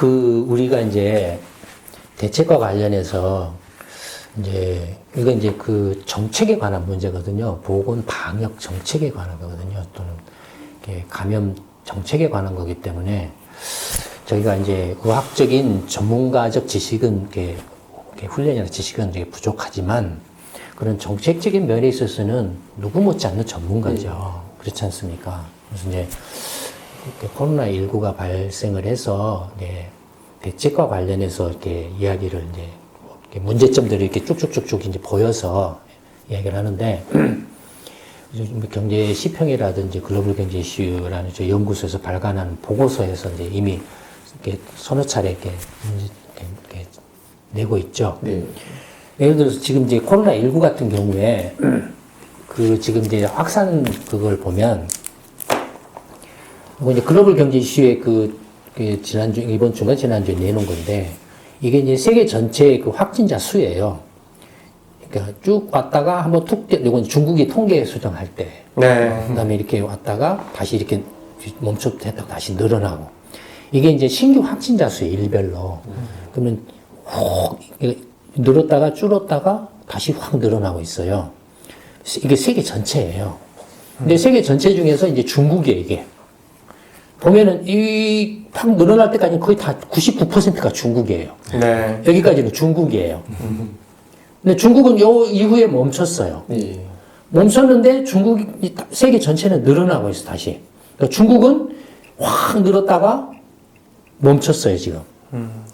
우리가 이제 대책과 관련해서 이제 이거 이제 그 정책에 관한 문제거든요. 보건 방역 정책에 관한 거거든요. 또는 이렇게 감염 정책에 관한 거기 때문에 저희가 이제 의학적인 전문가적 지식은 이렇게 훈련이나 지식은 되게 부족하지만 그런 정책적인 면에 있어서는 누구 못지않는 전문가죠. 그렇지 않습니까? 그래서 이제 코로나19가 발생을 해서 이제 대책과 관련해서 이렇게 이야기를 이제 이렇게 문제점들을 이렇게 쭉쭉쭉쭉 이제 보여서 이야기를 하는데 경제 시평이라든지 글로벌 경제 이슈라는 저 연구소에서 발간한 보고서에서 이제 이미 이렇게 서너 차례 이렇게 내고 있죠. 네. 예를 들어서 지금 이제 코로나19 같은 경우에 그 지금 이제 확산 그걸 보면 이제 글로벌 경제 이슈의 그 지난주, 이번 주가 지난주에 내놓은 건데 이게 이제 세계 전체의 그 확진자 수예요. 그러니까 쭉 왔다가 한번 이건 중국이 통계 수정할 때. 네. 그 다음에 이렇게 왔다가 다시 이렇게 멈췄다가 다시 늘어나고. 이게 이제 신규 확진자 수예요, 일별로. 그러면 확 늘었다가 줄었다가 다시 확 늘어나고 있어요. 이게 세계 전체예요. 근데 세계 전체 중에서 이제 중국이에요, 이게. 보면은 확 늘어날 때까지는 거의 다 99%가 중국이에요. 네. 여기까지는 중국이에요. 근데 중국은 요 이후에 멈췄어요. 예. 멈췄는데 중국이 세계 전체는 늘어나고 있어 다시. 그러니까 중국은 확 늘었다가 멈췄어요 지금.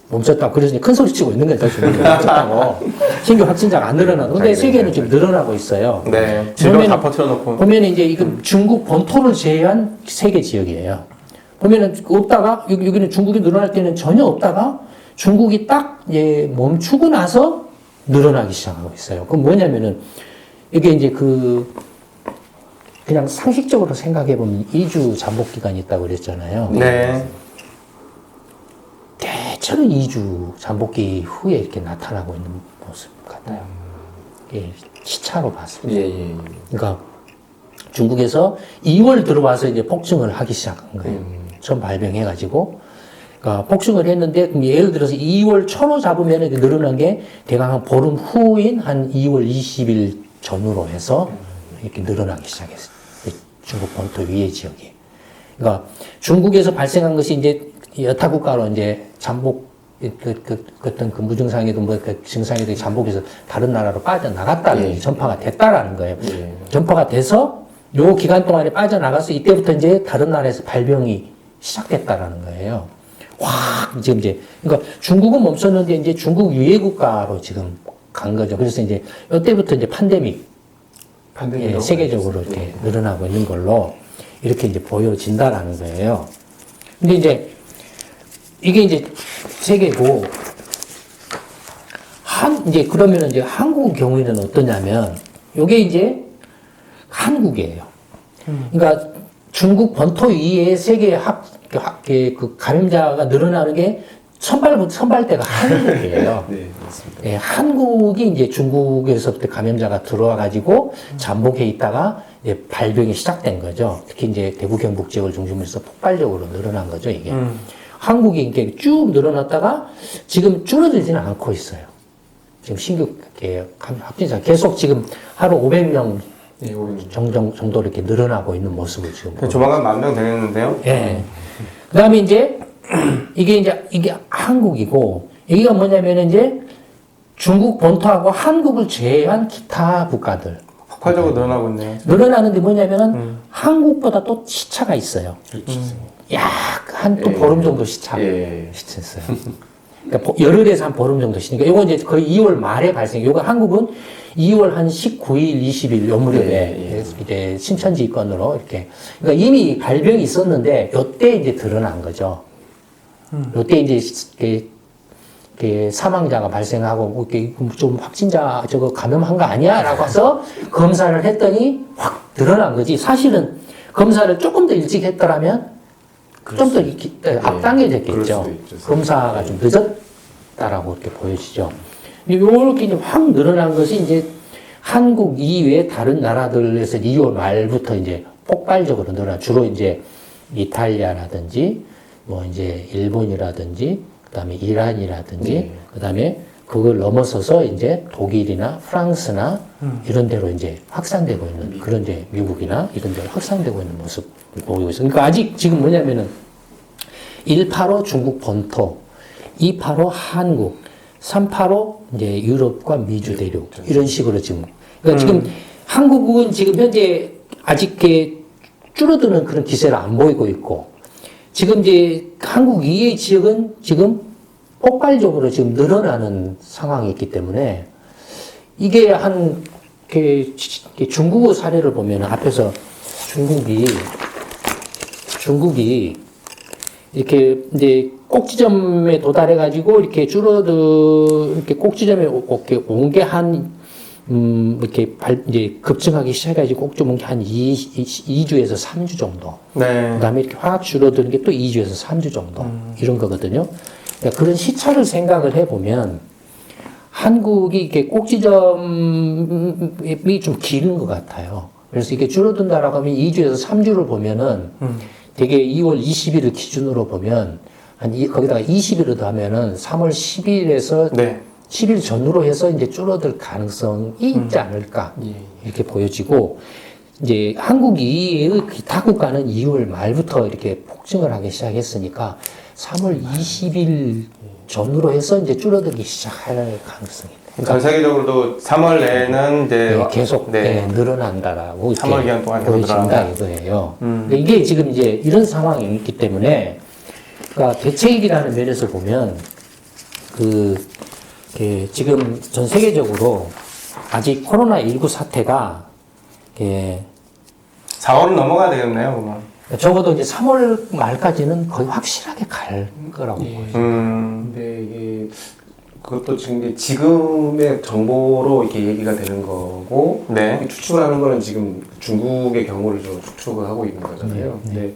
멈췄다. 그래서 큰 소리 치고 있는 거죠. 중국이 멈췄다고. 신규 확진자가 안 늘어나고. 근데 세계는 지금 늘어나고 있어요. 네. 지금 다 퍼뜨려놓고. 보면 이제 이건 중국 본토를 제외한 세계 지역이에요. 보면은 없다가 여기는 중국이 늘어날 때는 전혀 없다가 중국이 딱 멈추고 나서 늘어나기 시작하고 있어요. 그럼 뭐냐면은 이게 이제 그냥 상식적으로 생각해 보면 2주 잠복 기간이 있다고 그랬잖아요. 네. 대체로 2주 잠복기 후에 이렇게 나타나고 있는 모습 같아요. 예, 시차로 봤습니다. 예. 그러니까 중국에서 2월 들어와서 이제 폭증을 하기 시작한 거예요. 처음 발병해가지고. 그러니까 폭증을 했는데, 그럼 예를 들어서 2월 초로 잡으면 늘어난 게 대강 한 보름 후인 한 2월 20일 전후로 해서 이렇게 늘어나기 시작했어요. 중국 본토 위의 지역이. 그러니까 중국에서 발생한 것이 이제 여타 국가로 이제 잠복, 어떤 그 무증상이든 증상이든 잠복해서 다른 나라로 빠져나갔다는 전파가 됐다라는 거예요. 전파가 돼서 요 기간 동안에 빠져나가서 이때부터 이제 다른 나라에서 발병이 시작됐다라는 거예요. 지금 이제, 그러니까 중국은 멈췄는데 이제 중국 유해 국가로 지금 간 거죠. 그래서 이제 이때부터 이제 팬데믹 세계적으로 이렇게 늘어나고 있는 걸로 이렇게 이제 보여진다라는 거예요. 근데 이제 이게 이제 세계고 이제 그러면 이제 한국 경우에는 어떠냐면 요게 이제 한국이에요. 그러니까 중국 본토 위에 세계 그 감염자가 늘어나는 게 선발대가 한국이에요. 네, 맞습니다. 예, 한국이 이제 중국에서부터 감염자가 들어와가지고 잠복해 있다가 이제 발병이 시작된 거죠. 특히 이제 대구 경북 지역을 중심으로 해서 폭발적으로 늘어난 거죠, 이게. 한국이 이렇게 쭉 늘어났다가 지금 줄어들지는 않고 있어요. 지금 신규 확진자 계속 지금 하루 500명 정도 이렇게 늘어나고 있는 모습을 지금. 조만간 10,000명 되겠는데요? 예. 그 다음에 이제, 이게 한국이고, 여기가 뭐냐면 이제 중국 본토하고 한국을 제외한 기타 국가들. 폭발적으로 늘어나고 있네요. 늘어나는데 뭐냐면은 한국보다 또 시차가 있어요. 한 또 보름 정도 시차했어요. 그러니까 열흘에서 한 보름 정도 쉬니까 이거 이제 거의 2월 말에 발생. 요거 한국은 2월 한 19일, 20일 요 무렵에 이제 신천지건으로 이렇게. 그러니까 이미 발병이 있었는데 요때 이제 드러난 거죠. 요때 이제 사망자가 발생하고 이렇게 좀 확진자 저거 감염한 거 아니야? 라고 해서 검사를 했더니 확 드러난 거지. 사실은 검사를 조금 더 일찍 했더라면 좀 더 앞당겨졌겠죠. 검사가 좀 늦었다라고 이렇게 보여지죠. 이렇게 이제 확 늘어난 것이 이제 한국 이외의 다른 나라들에서 2월 말부터 이제 폭발적으로 늘어나 주로 이제 이탈리아라든지 뭐 이제 일본이라든지 그다음에 이란이라든지, 그다음에 그걸 넘어서서 이제 독일이나 프랑스나 이런 데로 이제 확산되고 있는 그런 이제 미국이나 이런 데로 확산되고 있는 모습을 보이고 있어요. 그러니까 아직 지금 뭐냐면은 185 중국 본토, 285 한국, 385 이제 유럽과 미주 대륙 이런 식으로 지금 그러니까 지금 한국은 지금 현재 아직 이렇게 줄어드는 그런 기세를 안 보이고 있고 지금 이제 한국 이외의 지역은 지금 폭발적으로 지금 늘어나는 상황이 있기 때문에 이게 한 이렇게 중국의 사례를 보면 앞에서 중국이 이렇게 이제 꼭지점에 도달해 가지고 이렇게 이렇게 꼭지점에 이렇게 온 게 이렇게 이제 급증하기 시작해가지고 꼭지점 온 게 한 2주에서 3주 정도. 네. 그 다음에 이렇게 확 줄어드는 게 또 2주에서 3주 정도. 이런 거거든요. 그러니까 그런 시차를 생각을 해보면 한국이 이렇게 꼭지점이 좀 길은 것 같아요. 그래서 이게 줄어든다라고 하면 2주에서 3주를 보면은 되게 2월 20일을 기준으로 보면 거기다가 20일을 더하면은 3월 10일에서 네. 10일 전후로 해서 이제 줄어들 가능성이 있지 않을까 이렇게 보여지고 이제 한국 이외의 기타 국가는 2월 말부터 이렇게 폭증을 하기 시작했으니까 3월 20일 전후로 해서 이제 줄어들기 시작할 가능성이 있다. 전 세계적으로도 3월 내에는 이제 네, 계속 네. 늘어난다라고 3월 기간 동안 계속 보여진다 늘어난다. 이거예요. 그러니까 이게 지금 이제 이런 상황이 있기 때문에 그러니까 대책이라는 면에서 보면 지금 전 세계적으로 아직 코로나19 사태가 4월은 넘어가야 되겠네요, 그러면. 적어도 이제 3월 말까지는 거의 확실하게 갈 거라고 보여요. 근데 이게 그것도 지금 이제 지금의 정보로 이렇게 얘기가 되는 거고 네. 추측을 하는 거는 지금 중국의 경우를 좀 추측을 하고 있는 거잖아요. 근데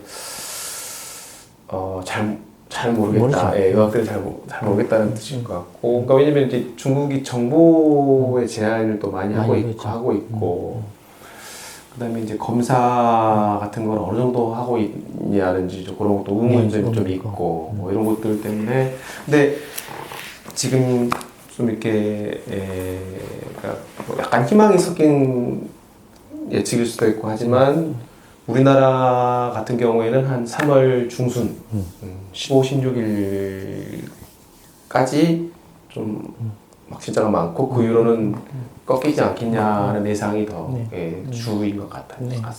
잘 모르겠다. 모르죠. 예, 의학들이 잘 모르겠다는 뜻인 것 같고, 그러니까 왜냐면 이제 중국이 정보의 제한을 또 많이 하고 있고, 그다음에 이제 검사 같은 건 어느 정도 하고 있냐든지 좀 그런 것도 의문점이 좀 있고 뭐 이런 것들 때문에 근데 지금 좀 이렇게 그러니까 뭐 약간 희망이 섞인 예측일 수도 있고 하지만 우리나라 같은 경우에는 한 3월 중순 15, 16일까지 좀 확진자가 많고 그 이후로는 꺾이지 않겠냐는 예상이 더 주인 것 같습니다.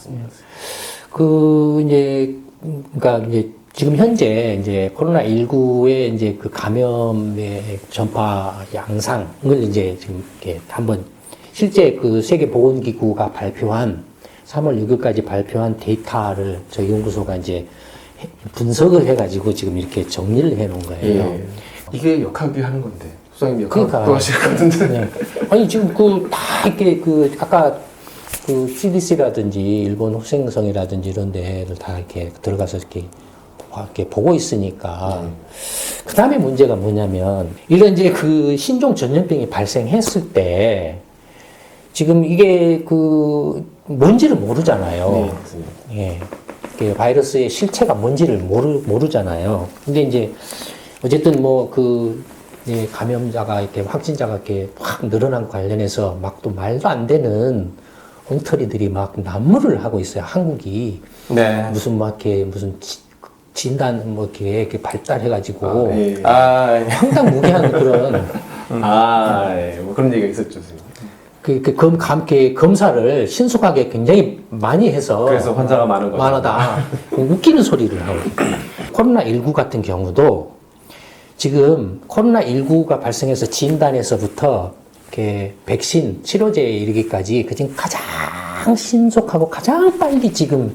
그러니까 이제 지금 현재 이제 코로나19의 이제 그 감염의 전파 양상을 이제 지금 이렇게 한번 실제 그 세계보건기구가 발표한 3월 6일까지 발표한 데이터를 저희 연구소가 이제 분석을 해가지고 지금 이렇게 정리를 해 놓은 거예요. 예. 이게 역학이 하는 건데. 소장님 그러니까. 역학도 하실 것 같은데. 네. 아니, 지금 다 이렇게 아까 CDC라든지 일본 후생성이라든지 이런 데를 다 이렇게 들어가서 이렇게 보고 있으니까. 그 다음에 문제가 뭐냐면, 이런 이제 신종 전염병이 발생했을 때, 지금 이게 뭔지를 모르잖아요. 예. 바이러스의 실체가 뭔지를 모르잖아요. 근데 이제, 어쨌든 감염자가 확진자가 이렇게 확 늘어난 관련해서 막 또 말도 안 되는 엉터리들이 막 난무를 하고 있어요. 한국이. 네. 무슨 진단 이렇게 발달해가지고. 황당무계한 그런. 뭐 그런 얘기가 있었죠. 검사를 신속하게 굉장히 많이 해서. 그래서 환자가 많은 거죠. 많다. 웃기는 소리를 하고. 코로나19 같은 경우도 지금 코로나19가 발생해서 진단에서부터 이렇게 백신, 치료제에 이르기까지 그중 가장 신속하고 가장 빨리 지금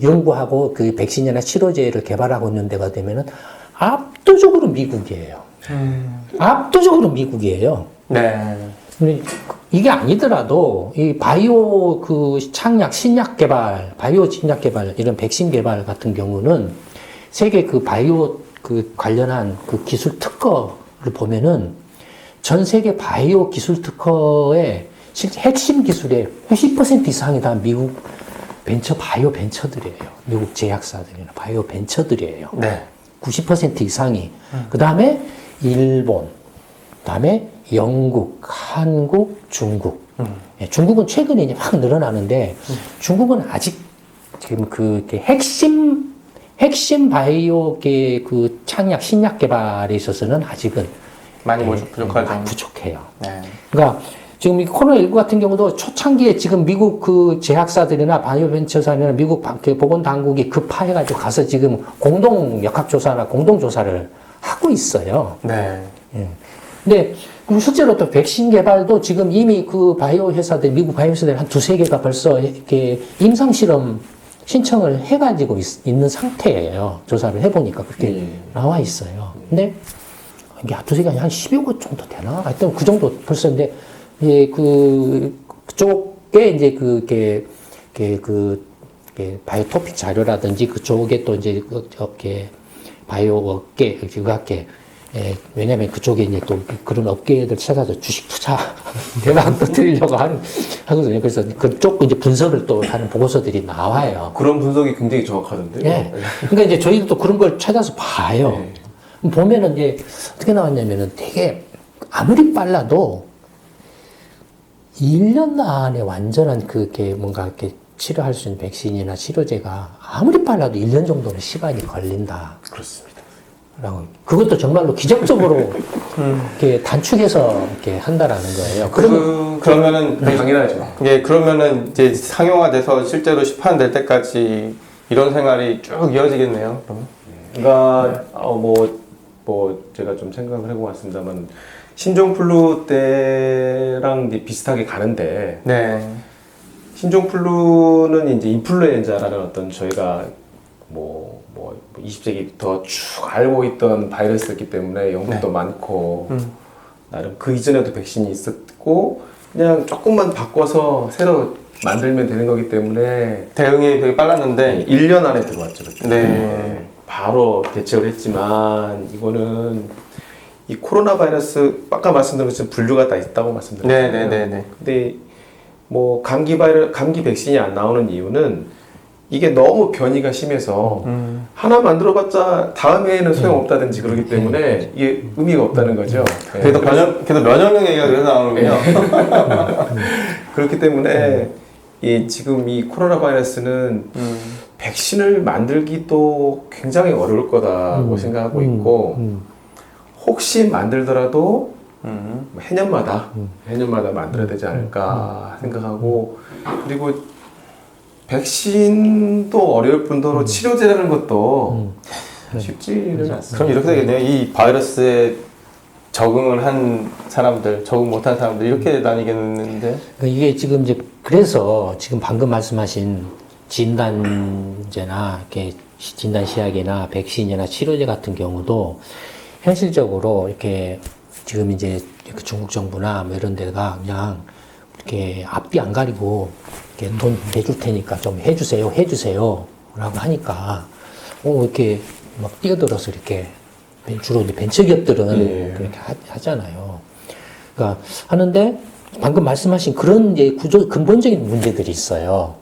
연구하고 백신이나 치료제를 개발하고 있는 데가 되면은 압도적으로 미국이에요. 압도적으로 미국이에요. 네. 이게 아니더라도 이 바이오 신약 개발, 이런 백신 개발 같은 경우는 세계 바이오 관련한 기술 특허를 보면은 전 세계 바이오 기술 특허의 실제 핵심 기술의 90% 이상이 다 미국 바이오 벤처들이에요. 미국 제약사들이나 바이오 벤처들이에요. 네. 90% 이상이. 그 다음에 일본, 그 다음에 영국, 한국, 중국. 예, 중국은 최근에 이제 확 늘어나는데 중국은 아직 지금 이렇게 핵심 바이오계 그 창약, 신약 개발에 있어서는 아직은 많이 부족하죠. 부족해요. 네. 그러니까 지금 이 코로나19 같은 경우도 초창기에 지금 미국 그 제약사들이나 바이오벤처사나 미국 보건당국이 급파해가지고 가서 지금 공동 역학조사나 공동조사를 하고 있어요. 네. 예. 근데 실제로 또 백신 개발도 지금 이미 그 바이오 회사들, 미국 바이오 회사들 한 두세 개가 벌써 이렇게 임상실험 신청을 해가지고 있는 상태예요. 조사를 해보니까 그렇게 나와 있어요. 근데 이게 두세 개가 한 10여 곳 정도 되나? 하여튼 그 정도 벌써인데, 이제 그쪽에 이제 바이오토픽 자료라든지 그쪽에 또 이제 바이오 업계, 의학계, 예, 왜냐면 그쪽에 이제 또 그런 업계들 찾아서 주식 투자 대박 터뜨리려고 하거든요. 그래서 그쪽 이제 분석을 또 하는 보고서들이 나와요. 그런 분석이 굉장히 정확하던데요. 예. 그러니까 이제 저희도 또 그런 걸 찾아서 봐요. 네. 보면은 이제 어떻게 나왔냐면은 되게 아무리 빨라도 1년 안에 완전한 그게 뭔가 이렇게 치료할 수 있는 백신이나 치료제가 아무리 빨라도 1년 정도는 시간이 걸린다. 그렇습니다. 라고. 그것도 정말로 기적적으로 이렇게 단축해서 이렇게 한다라는 거예요. 그러면은 당연하죠. 예, 그러면은 이제 상용화돼서 실제로 시판될 때까지 이런 생활이 쭉 이어지겠네요. 그러면. 그러니까 뭐 제가 좀 생각을 해보았습니다만 신종플루 때랑 이제 비슷하게 가는데 네. 신종플루는 이제 인플루엔자라는 어떤 저희가 20세기부터 쭉 알고 있던 바이러스였기 때문에 영국도 네. 많고 나름 그 이전에도 백신이 있었고 그냥 조금만 바꿔서 새로 만들면 되는 거기 때문에 대응이 되게 빨랐는데 1년 안에 들어왔죠. 그때. 네. 바로 대책을 했지만 이거는 이 코로나 바이러스 아까 말씀드린 것처럼 분류가 다 있다고 말씀드렸잖아요. 네네네네. 근데 뭐 감기 백신이 안 나오는 이유는 이게 너무 변이가 심해서 하나 만들어봤자 다음에는 소용없다든지 그러기 때문에 이게 의미가 없다는 거죠. 그래도 면역력 얘기가 그래서 나오는군요. 그렇기 때문에 지금 이 코로나 바이러스는 백신을 만들기도 굉장히 어려울 거다고 생각하고 있고 혹시 만들더라도 해년마다 만들어야 되지 않을까 생각하고 그리고 백신도 어려울 뿐더러 치료제라는 것도 쉽지는 않습니다. 그럼 이렇게 되겠네요. 이 바이러스에 적응을 한 사람들, 적응 못한 사람들 이렇게 나뉘겠는데. 이게 지금 이제 그래서 지금 방금 말씀하신 진단제나 이렇게 진단 시약이나 백신이나 치료제 같은 경우도 현실적으로 이렇게 지금 이제 중국 정부나 뭐 이런 데가 그냥 이렇게 앞뒤 안 가리고 이렇게 돈 내줄 테니까 좀 해주세요 라고 하니까 이렇게 막 뛰어들어서 이렇게 주로 이제 벤처기업들은 그렇게 하잖아요. 그러니까 하는데 방금 말씀하신 그런 이제 근본적인 문제들이 있어요.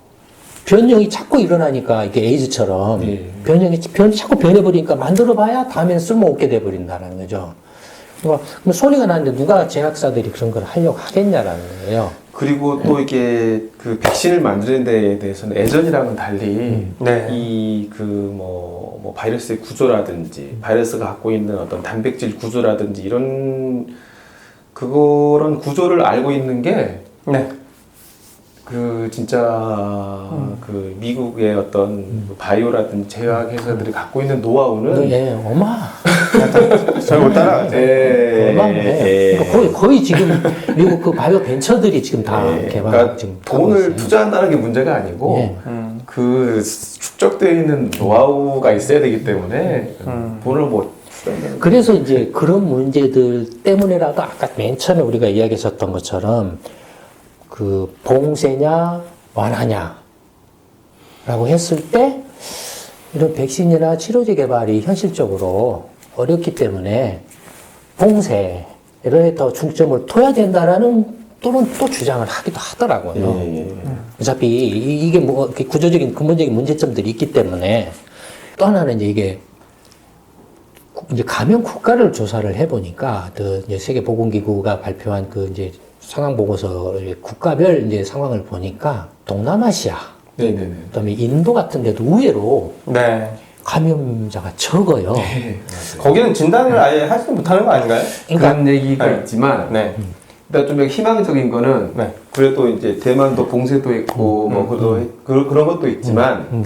변형이 자꾸 일어나니까 이게 에이즈처럼 변형이 자꾸 변해버리니까 만들어봐야 다음에는 쓸모없게 돼버린다는 거죠. 그러니까 그럼 소리가 나는데 누가 제약사들이 그런 걸 하려고 하겠냐라는 거예요. 그리고 또 이게 그 백신을 만드는 데에 대해서는 예전이랑은 달리 네. 이 뭐 바이러스의 구조라든지 바이러스가 갖고 있는 어떤 단백질 구조라든지 그런 구조를 알고 있는 게 네. 그 진짜 그 미국의 어떤 바이오라든지 제약 회사들이 갖고 있는 노하우는 예, 잘 못 따라가죠. 그러니까 거의 지금 미국 그 바이오 벤처들이 지금 다 개발 그러니까 지금 돈을 투자한다는 게 문제가 아니고 그 축적되어 있는 노하우가 있어야 되기 때문에 돈을 뭐 투자한다는 그래서 이제 그런 문제들 때문에라도 아까 맨 처음에 우리가 이야기했었던 것처럼 그 봉쇄냐 완화냐 라고 했을 때 이런 백신이나 치료제 개발이 현실적으로 어렵기 때문에 봉쇄에 더 중점을 둬야 된다라는 또는 또 주장을 하기도 하더라고요. 어차피 이게 뭐 구조적인 근본적인 문제점들이 있기 때문에 또 하나는 이제 이게 이제 감염 국가를 조사를 해보니까 그 이제 세계보건기구가 발표한 그 이제 상황 보고서 국가별 이제 상황을 보니까 동남아시아, 네네네. 그다음에 인도 같은 데도 의외로 네. 감염자가 적어요. 네. 거기는 진단을 아예 하지도 못하는 거 아닌가요? 그러니까 그런 얘기가 네. 있지만 네. 일단 좀 희망적인 거는 네. 그래도 이제 대만도 봉쇄도 있고 뭐 그런 것도 있지만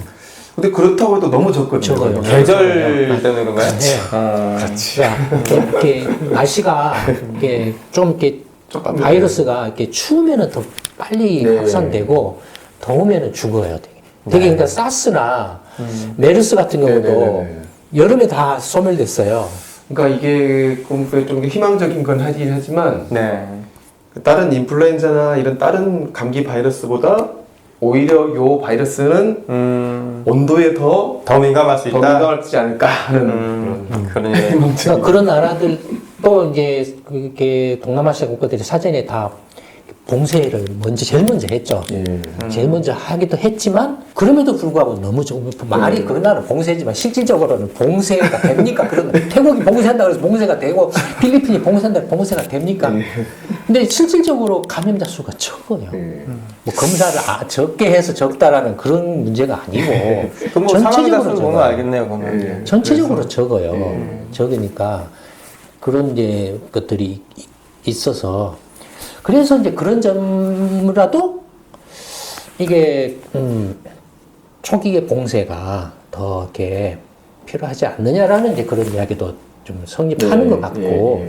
근데 그렇다고 해도 너무 적거든요. 적어요. 계절 때문에 그런가요? 네. 아, 그러니까 이렇게 날씨가 이렇게 좀 이렇게 조금 바이러스가 이렇게 추우면은 더 빨리 네. 확산되고 더우면은 죽어요. 되게 그러니까 사스나 메르스 같은 경우도 네네네네. 여름에 다 소멸됐어요. 그러니까 이게 좀 희망적인 건 하긴 하지만 네. 다른 인플루엔자나 이런 다른 감기 바이러스보다 오히려 요 바이러스는 온도에 더 더 민감할 수 있다. 민감하지 않을까 하는 그런 그러니까 그런 나라들도 이제 그게 동남아시아 국가들이 사전에 다 봉쇄를 제일 먼저 했죠. 예. 제일 먼저 하기도 했지만 그럼에도 불구하고 너무 좀 말이 그 나라는 봉쇄지만 실질적으로는 봉쇄가 됩니까? 그런 태국이 봉쇄한다 그래서 봉쇄가 되고 필리핀이 봉쇄한다 그래서 봉쇄가 됩니까? 근데 실질적으로 감염자 수가 적어요. 뭐 검사를 적게 해서 적다라는 그런 문제가 아니고 그럼 뭐 사망자 수를 보면 알겠네요. 그러면. 예. 전체적으로 적어요. 적으니까 그런 이제 것들이 있어서 그래서 이제 그런 점이라도 이게 초기의 봉쇄가 더 이렇게 필요하지 않느냐라는 이제 그런 이야기도 좀 성립하는 것 같고